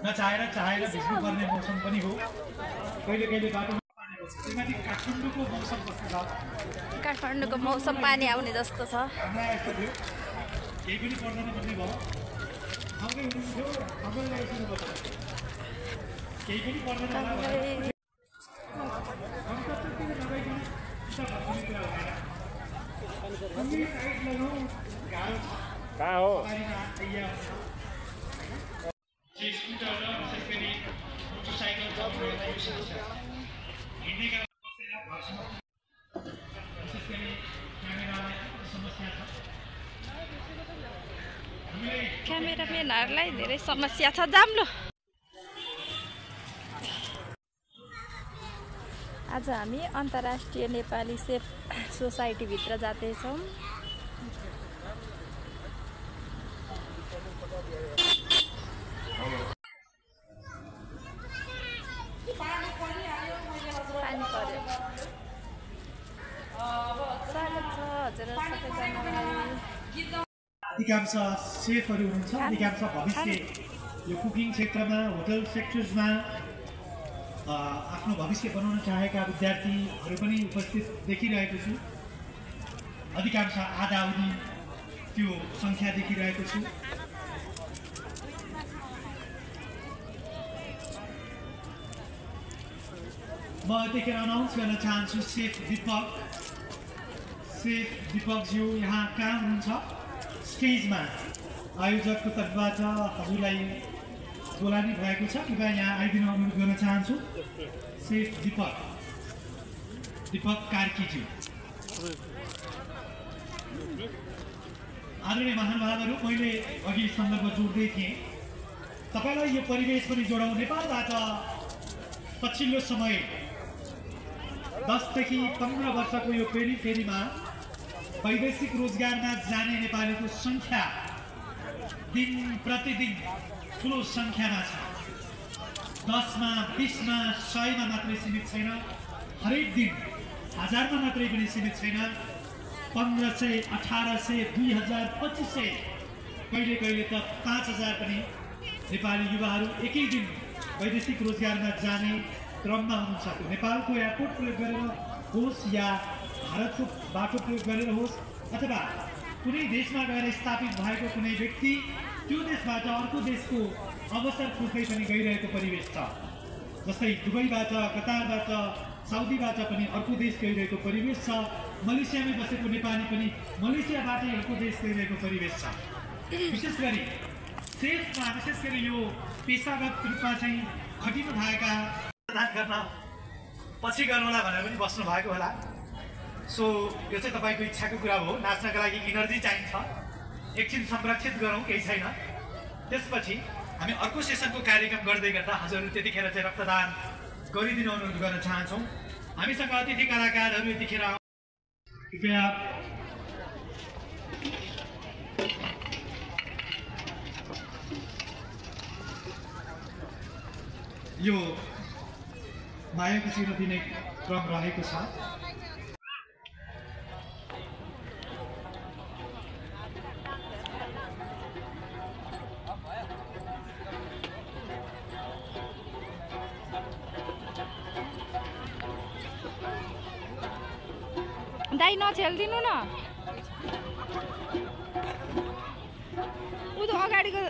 नचाहेर भिज्नुपर्ने मौसम पनि हो। कहिले कहिले बाटोमा पानी पर्छ। त्यही काठमाडौँको मौसम कस्तो छ? काठमाडौँको मौसम पानी आउने जस्तो छ। हामीलाई यस्तो थियो केही पनि पर्दैन भन्ने भयो। सँगै हुनुहुन्थ्यो तपाईँलाई यसो गर्छ केही पनि पर्दैन होला भन्ने कहाँ हो? स्कुटर र विशेष गरी मोटरसाइकल चलाउनेलाई यो समस्या छ। हिँड्ने क्रममा बसेर घरसम्म विशेष गरी क्यामेरालाई समस्या छ। क्यामेराम्यानहरूलाई धेरै समस्या छ। जाम्लो आज हामी अन्तर्राष्ट्रिय नेपाली सेफ सोसाइटी भित्र जाँदैछौँ। अधिकांश सेफहरू हुनुहुन्छ। अधिकांश भविष्य यो कुकिङ क्षेत्रमा होटल सेक्टर्समा आफ्नो भविष्य बनाउन चाहेका विद्यार्थीहरू पनि उपस्थित देखिरहेको छु। अधिकांश आधा आउने त्यो सङ्ख्या देखिरहेको छु। म यतिखेर अनाउन्स गर्न चाहन्छु सेफ दिपकज्यू यहाँ कहाँ हुनुहुन्छ? स्टेजमा आयोजकको तर्फबाट हजुरलाई बोलानी भएको छ। कृपया यहाँ आइदिन अनुरोध गर्न चाहन्छु। सेफ दिपक कार्कीज्यू। आदरणीय महानुभावहरू, मैले अघि सन्दर्भ जोड्दै थिएँ। तपाईँलाई यो परिवेश पनि जोडौँ। नेपालबाट पछिल्लो समय 10 देखि 15 वर्षको यो फेरिमा वैदेशिक रोजगारमा जाने नेपालीको सङ्ख्या दिन प्रतिदिन ठुलो सङ्ख्यामा छ। 10मा 20मा 100मा मात्रै सीमित छैन। हरेक दिन 1000मा मात्रै पनि सीमित छैन। 1500, 1800, 2000, 2500, कहिले कहिले त 5000 पनि नेपाली युवाहरू एकै दिन वैदेशिक रोजगारमा जाने क्रममा हुनुहुन्छ। नेपालको एयरपोर्ट प्रयोग गरेर होस् या भारतको बाटो प्रयोग गरेर होस् अथवा कुनै देशमा गएर स्थापित भएको कुनै व्यक्ति त्यो देशबाट अर्को देशको अवसर खोज्दै पनि गइरहेको परिवेश छ। जस्तै दुबईबाट, कतारबाट, साउदीबाट पनि अर्को देश गइरहेको परिवेश छ। मलेसियामै बसेको नेपाली पनि मलेसियाबाटै अर्को देश गइरहेको परिवेश छ। विशेष गरी सेफमा विशेष गरी यो पेसागत रूपमा चाहिँ खटिनु भएका प्रदान गर्न पछि गर्नुला भनेर पनि बस्नु भएको होला। सो यो चाहिँ तपाईँको इच्छाको कुरा हो। नाच्नका लागि इनर्जी चाहिन्छ। एकछिन संरक्षित गरौँ, केही छैन। त्यसपछि हामी अर्को सेसनको कार्यक्रम गर्दै गर्दा हजुरहरू त्यतिखेर चाहिँ रक्तदान गरिदिनु अनुरोध गर्न चाहन्छौँ। हामीसँग अतिथि कलाकारहरू यतिखेर कृपया यो मायाको चिरो दिने क्रम रहेको छ। दाइ नछेल्दिनु न। उ त अगाडिको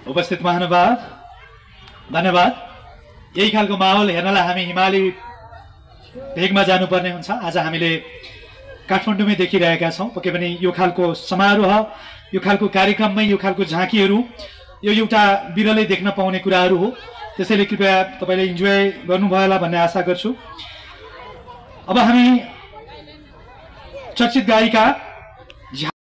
उपस्थित महानुभाव धन्यवाद। यही खालको माहौल हेर्नलाई हामी हिमाली भेगमा जानुपर्ने हुन्छ। आज हामीले काठमाडौँमै देखिरहेका छौँ। पक्कै पनि यो खालको समारोह, यो खालको कार्यक्रममै यो खालको झाँकीहरू यो एउटा बिरलै देख्न पाउने कुराहरू हो। त्यसैले कृपया तपाईँले इन्जोय गर्नुभयो होला भन्ने आशा गर्छु। अब हामी चर्चित गायिका